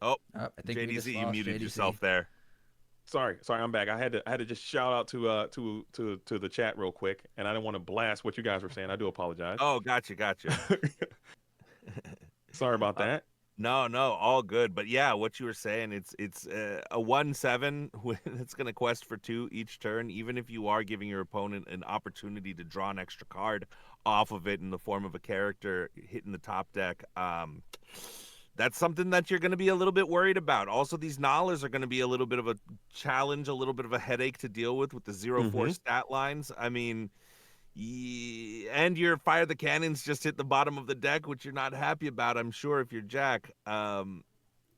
Oh, I think we just JDZ, you lost muted JDZ. yourself there. Sorry, I'm back. I had to just shout out to the chat real quick, and I didn't want to blast what you guys were saying. I do apologize. Oh, gotcha. Sorry about Uh, that. no, no, all good. But yeah, what you were saying, it's a 1/7 that's going to quest for 2 each turn. Even if you are giving your opponent an opportunity to draw an extra card off of it in the form of a character hitting the top deck, that's something that you're going to be a little bit worried about. Also, these Nollas are going to be a little bit of a challenge, a little bit of a headache to deal with the 0/4 Mm-hmm. stat lines. I mean, and your fire the cannons just hit the bottom of the deck, which you're not happy about, I'm sure, if you're Jack.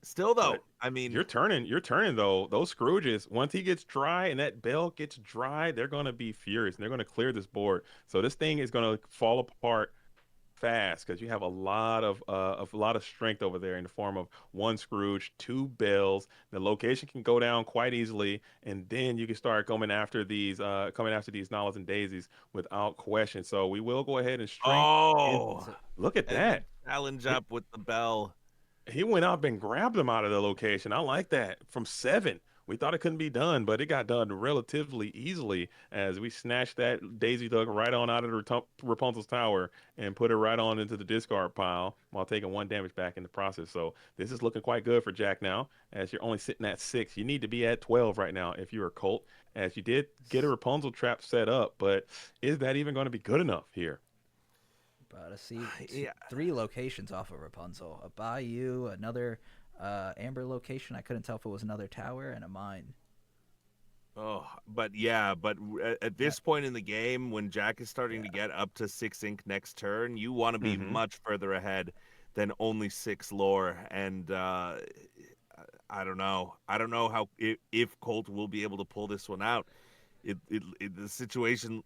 Still But though, I mean, you're turning though. Those Scrooges, once he gets dry and that bell gets dry, they're gonna be furious and they're gonna clear this board. So this thing is gonna fall apart fast because you have a lot of strength over there in the form of one Scrooge, two bells. The location can go down quite easily, and then you can start coming after these Nollas and Daisies without question. So we will go ahead and strength. And oh, So, look at and then that. challenge He, up with the bell. he went up and grabbed them out of the location. I like that. From 7. We thought it couldn't be done, but it got done relatively easily as we snatched that Daisy Duck right on out of the Rapunzel's tower and put it right on into the discard pile while taking 1 damage back in the process. So this is looking quite good for Jack now, as you're only sitting at 6. You need to be at 12 right now if you're a Colt, as you did get a Rapunzel trap set up, but is that even going to be good enough here? but I see Yeah. 3 locations off of Rapunzel: a bayou, another amber location. I couldn't tell if it was another tower, and a mine. Oh, but yeah, but at That this point in the game, when Jack is starting to yeah. get up to 6 ink next turn, you want to be Mm-hmm. much further ahead than only 6 lore. And I don't know. I don't know how if Colt will be able to pull this one out. The situation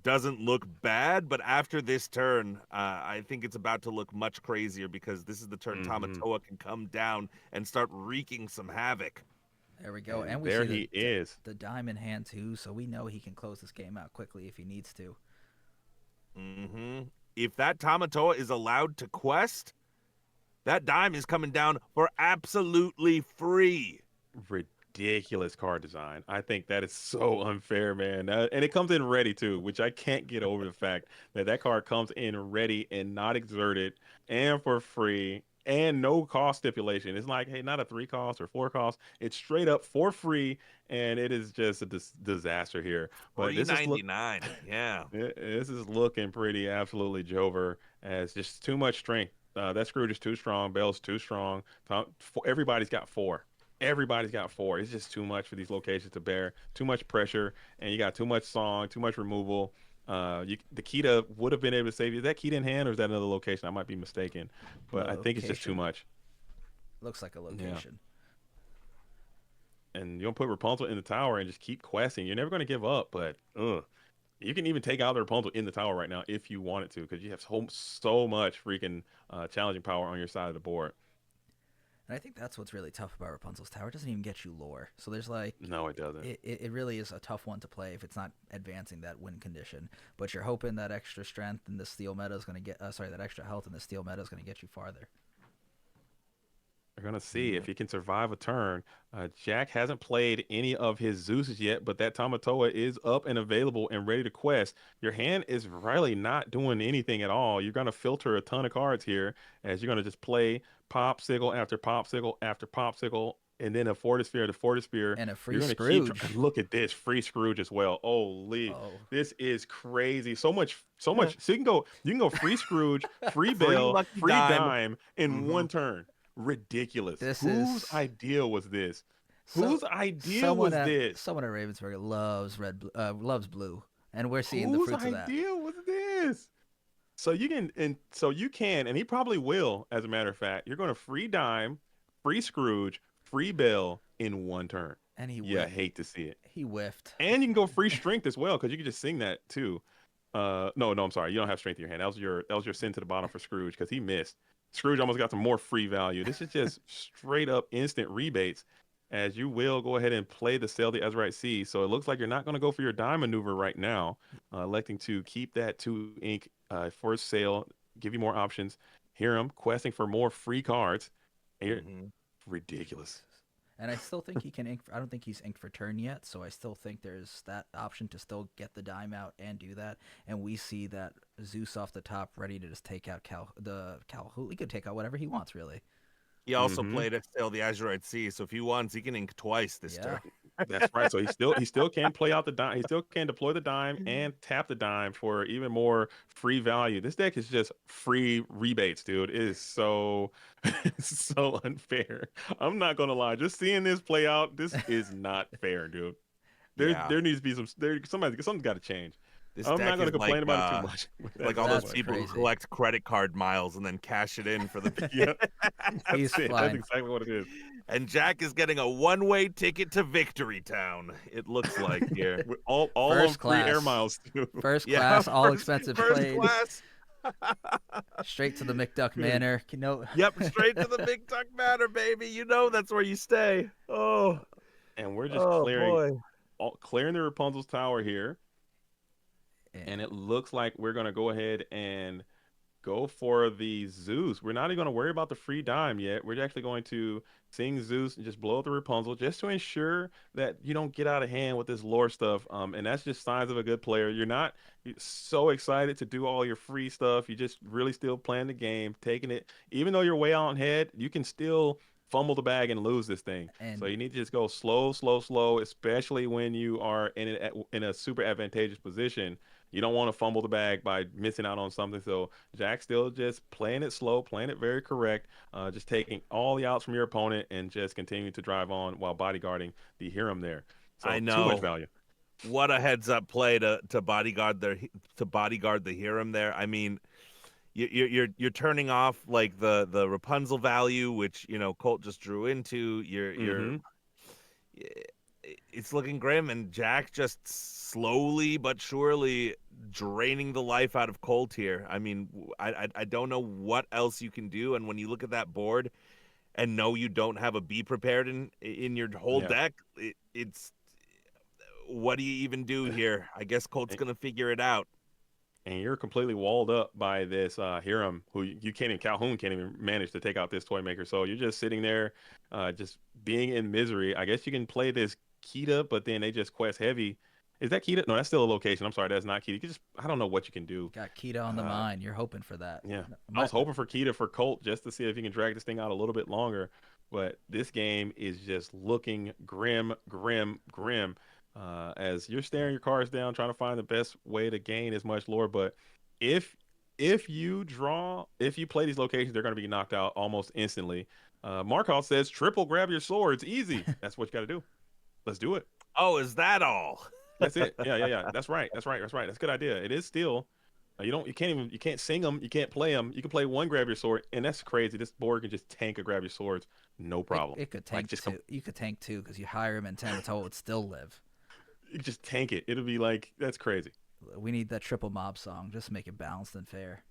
doesn't look bad, but after this turn, I think it's about to look much crazier because this is the turn Mm-hmm. Tamatoa can come down and start wreaking some havoc. There we go, And and we there see he is. the diamond hand too, so we know he can close this game out quickly if he needs to. hmm If that Tamatoa is allowed to quest, that dime is coming down for absolutely free. Ridiculous card design. I think that is so unfair, man. And it comes in ready too, which I can't get over the fact that that card comes in ready and not exerted and for free and no cost stipulation. It's like, hey, not a 3 cost or 4 cost. It's straight up for free, and it is just a disaster here. But this is 399. Yeah. this is looking pretty absolutely Jover, as just too much strength. That Scrooge is too strong. Bell's too strong. Everybody's got 4. Everybody's got 4. It's just too much for these locations to bear. Too much pressure, and you got too much song, too much removal. The Kita would have been able to save you. Is that Kita in hand, or is that another location? I might be mistaken, but I think it's just too Location much. looks like a Yeah. location. And you don't put Rapunzel in the tower and just keep questing. You're never going to give up, but you can even take out the Rapunzel in the tower right now if you wanted to, because you have so much freaking challenging power on your side of the board. And I think that's what's really tough about Rapunzel's tower. It doesn't even get you lore, so there's like No, it doesn't. it really is a tough one to play if it's not advancing that win condition. But you're hoping that extra strength in the steel meta is going to get that extra health in the steel meta is going to get you farther. We're gonna see if he can survive a turn. Jack hasn't played any of his Zeus's yet, but that Tamatoa is up and available and ready to quest. Your hand is really not doing anything at all. You're gonna filter a ton of cards here, as you're gonna just play popsicle after popsicle after popsicle, and then a Fortisphere to Fortisphere. And a You're free gonna Scrooge. look at this free Scrooge as well. Holy, Oh, this is crazy. So much, so much. So you can go free Scrooge, free Free Bell, lucky free dime. dime in hmm one turn. Ridiculous. this Whose is idea was this? so. Whose idea Someone was at this? someone at Ravensburg loves blue, and we're seeing the Whose fruits of that. idea was this? So you can, and he probably will, as a matter of fact. You're going to free dime, free Scrooge, free Bell in one turn. And Yeah, I hate to see it. he whiffed. And you can go free strength as well, because you can just sing that too. No, I'm sorry. You don't have strength in your hand. That was your sin to the bottom for Scrooge, because he missed. Scrooge almost got some more free value. This is just straight up instant rebates, as you will go ahead and play the Sail the Azurite Sea. So it looks like you're not going to go for your dime maneuver right now, electing to keep that 2 ink for sale, give you more options. Hear him questing for more free cards. And hmm ridiculous. And I still think he can ink. I don't think he's inked for turn yet, so I still think there's that option to still get the dime out and do that. And we see that Zeus off the top, ready to just take out Cal. He could take out whatever he wants, really. He also played at Sail the Azuroid Sea, so if he wants, he can ink twice this turn. That's right. So he still can play out the dime. He still can deploy the dime and tap the dime for even more free value. This deck is just free rebates, dude. It is so so unfair. I'm not gonna lie. Just seeing this play out, this is not fair, dude. There needs to be something's got to change. This I'm deck not going is to complain like, about it too much. Like all those That's people crazy. who collect credit card miles and then cash it in for the Yeah, He's that's it. fine. That's exactly what it is. And Jack is getting a one-way ticket to Victory Town. It looks like here. With all First on free air class. miles too. First Yeah, class, all first- expensive first played, class. straight to the McDuck Manor. Yep, straight to the Big Duck Manor, baby. You know that's where you stay. Oh, And we're just boy. clearing the Rapunzel's tower here. And it looks like we're going to go ahead and go for the Zeus. We're not even going to worry about the free dime yet. We're actually going to sing Zeus and just blow up the Rapunzel just to ensure that you don't get out of hand with this lore stuff. And that's just signs of a good player. You're not so excited to do all your free stuff. You just really still playing the game, taking it. Even though you're way out ahead, you can still fumble the bag and lose this thing. So you need to just go slow, especially when you are in a super advantageous position. You don't want to fumble the bag by missing out on something. So Jack's still just playing it slow, playing it very correct, just taking all the outs from your opponent and just continuing to drive on while bodyguarding the Hiram there. So I know. Too much value. What a heads up play to bodyguard the Hiram there. I mean, you're turning off like the Rapunzel value, which Colt just drew into. It's looking grim, and Jack just slowly but surely draining the life out of Colt here. I mean, I don't know what else you can do, and when you look at that board and know you don't have a B prepared in your whole deck, it's what do you even do here? I guess Colt's gonna figure it out. And you're completely walled up by this Hiram, who Calhoun can't even manage to take out this toy maker. So you're just sitting there, just being in misery. I guess you can play this Kita, but then they just quest heavy. Is that Kita? No, that's still a location. I'm sorry, that's not Kita. I don't know what you can do. Got Kita on the mind. You're hoping for that. Yeah, I was hoping for Kita for Colt just to see if he can drag this thing out a little bit longer. But this game is just looking grim. As you're staring your cards down, trying to find the best way to gain as much lore. But if you play these locations, they're going to be knocked out almost instantly. Markov says triple grab your swords, easy. That's what you got to do. Let's do it. Oh, is that all? That's it. Yeah. That's right. That's a good idea. It is still. You can't sing them. You can't play them. You can play one grab your sword, and that's crazy. This board can just tank a grab your swords, no problem. It could tank two. You could tank two because you hire him and Tamatoa would still live. You just tank it. It'll be like, that's crazy. We need that triple mob song. Just make it balanced and fair.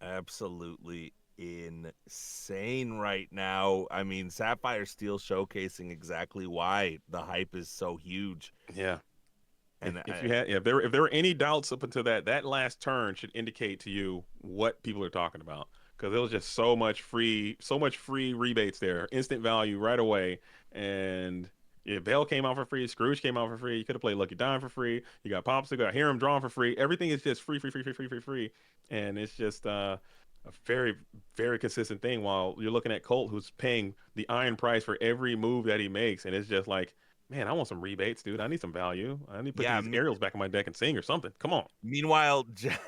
Absolutely insane right now. I mean, Sapphire Steel showcasing exactly why the hype is so huge. Yeah. And if there were any doubts up until that last turn should indicate to you what people are talking about, because there was just so much free rebates there, instant value right away. And Bell came out for free, Scrooge came out for free. You could have played Lucky Dime for free. You got Popsicle, got Hiram drawn for free. Everything is just free. And it's just a very, very consistent thing, while you're looking at Colt, who's paying the iron price for every move that he makes. And it's just like, man, I want some rebates, dude. I need some value. I need to put these aerials back in my deck and sing or something. Come on. Meanwhile, Jack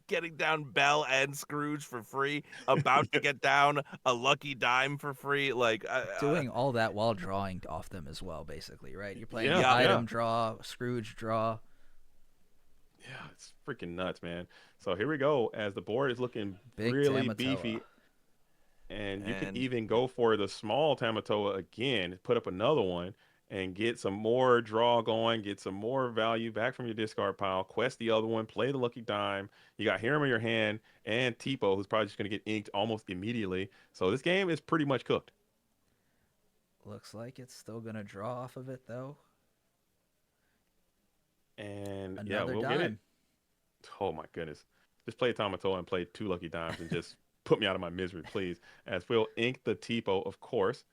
getting down Bell and Scrooge for free, about to get down a Lucky Dime for free. Like doing all that while drawing off them as well, basically, right? You're playing item draw, Scrooge draw. Yeah, it's freaking nuts, man. So here we go, as the board is looking Big really Tamatoa. beefy. And you can even go for the small Tamatoa again, put up another one, and get some more draw going, get some more value back from your discard pile, quest the other one, play the Lucky Dime. You got Hiram in your hand, and Tipo, who's probably just going to get inked almost immediately. So this game is pretty much cooked. Looks like it's still going to draw off of it, though. And Another we'll dime. get it. Oh my goodness. Just play Tamatoa and play 2 Lucky Dimes and just put me out of my misery, please. As we'll ink the Tipo, of course.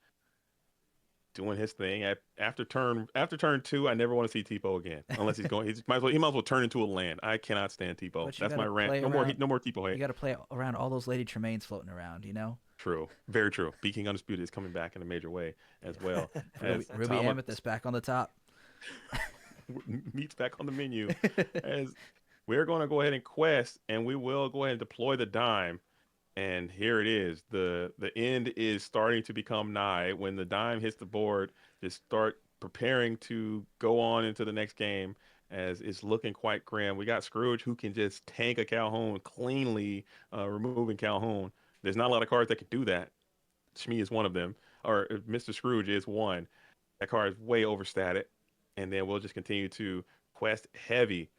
doing his thing. After turn 2, I never want to see Tipo again unless he might as well turn into a land. I cannot stand Tipo. But you That's my gotta rant. play No around. more Tipo You hate. got to play around all those Lady Tremaines floating around. You know, True, very true. King Undisputed is coming back in a major way as well Ruby, as Ruby Amethyst back on the top. meets back on the menu. As we're going to go ahead and quest, and we will go ahead and deploy the dime. And here it is. The end is starting to become nigh. When the dime hits the board, just start preparing to go on into the next game as it's looking quite grim. We got Scrooge who can just tank a Calhoun cleanly, removing Calhoun. There's not a lot of cards that can do that. Shmi is one of them, or Mr. Scrooge is one. That card is way overstated. And then we'll just continue to quest heavy.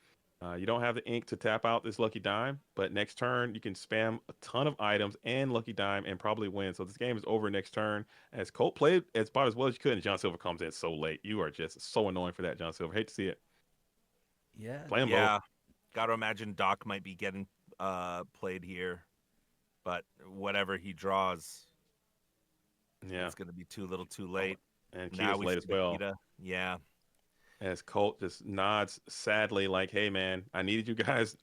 You don't have the ink to tap out this Lucky Dime, but next turn you can spam a ton of items and Lucky Dime and probably win. So this game is over next turn. As Colt played about as well as you could, and John Silver comes in so late. You are just so annoying for that, John Silver. Hate to see it. Yeah. Play them Yeah, got to imagine Doc might be getting played here, but whatever he draws, Yeah. it's going to be too little, too late. And Now Kita's we late see as well. Nikita. Yeah. As Colt just nods sadly, like, "Hey, man, I needed you guys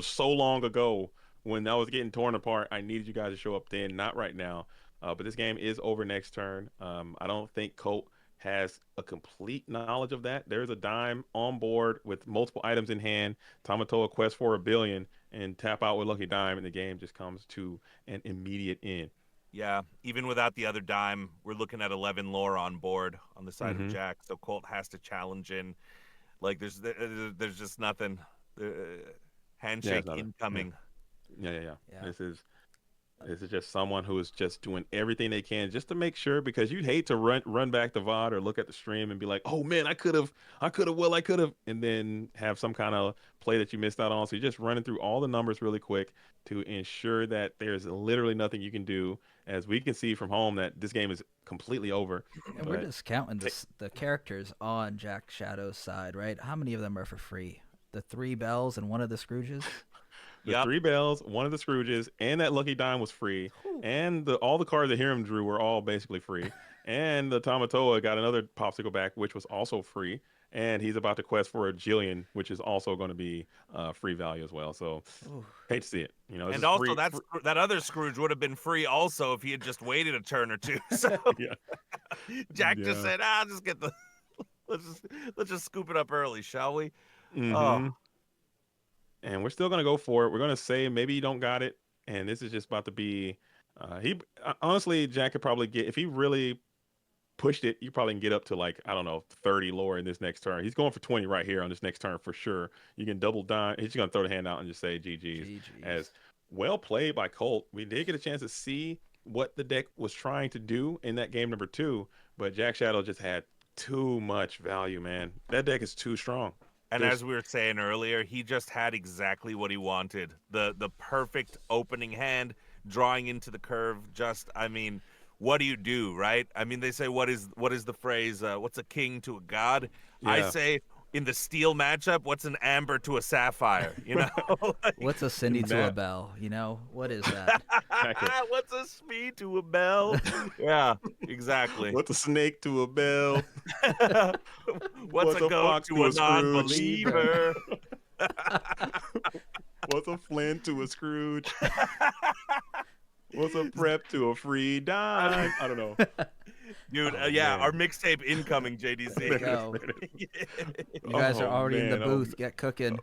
so long ago when I was getting torn apart. I needed you guys to show up then, not right now." But this game is over next turn. I don't think Colt has a complete knowledge of that. There's a dime on board with multiple items in hand. Tamatoa quest for 1 billion and tap out with Lucky Dime, and the game just comes to an immediate end. Yeah, even without the other dime, we're looking at 11 lore on board on the side of Jack. So Colt has to challenge in. Like there's just nothing. Handshake incoming. Yeah. This is just someone who is just doing everything they can just to make sure, because you'd hate to run back the VOD or look at the stream and be like, "Oh man, I could have, and then have some kind of play that you missed out on. So you're just running through all the numbers really quick to ensure that there's literally nothing you can do. As we can see from home, that this game is completely over. And we're just counting the characters on JakxShadows' side, right? How many of them are for free? The 3 bells and one of the Scrooges? The 3 bells, one of the Scrooges, and that Lucky Dime was free. And all the cards that Hiram drew were all basically free. And the Tamatoa got another popsicle back, which was also free. And he's about to quest for a Jillian, which is also going to be free value as well. So hate to see it. You know, and also that other Scrooge would have been free also if he had just waited a turn or two. So Jack just said, just get the let's just scoop it up early, shall we? And we're still gonna go for it. We're gonna say maybe you don't got it, and this is just about to be. Honestly, Jack could probably get, if he really pushed it, you probably can get up to, like, I don't know, 30 lore in this next turn. He's going for 20 right here on this next turn for sure. You can double dime. He's gonna throw the hand out and just say GG's. As well played by Colt. We did get a chance to see what the deck was trying to do in that game number 2, but JakxShadows just had too much value, man. That deck is too strong. And as we were saying earlier, he just had exactly what he wanted. The perfect opening hand, drawing into the curve. Just, I mean, what do you do, right? I mean, they say, what is the phrase, what's a king to a god? Yeah. I say, in the steel matchup, what's an amber to a sapphire, you know? What's a Cindy to a bell, you know? What is that? What's a Smee to a bell? Yeah, exactly. What's a snake to a bell? What's a goat to a non-believer? What's a Flint to a Scrooge? What's a prep to a free dime? I don't know. Dude, our mixtape incoming, JDC. There we go. You guys are already in the booth. Get cooking.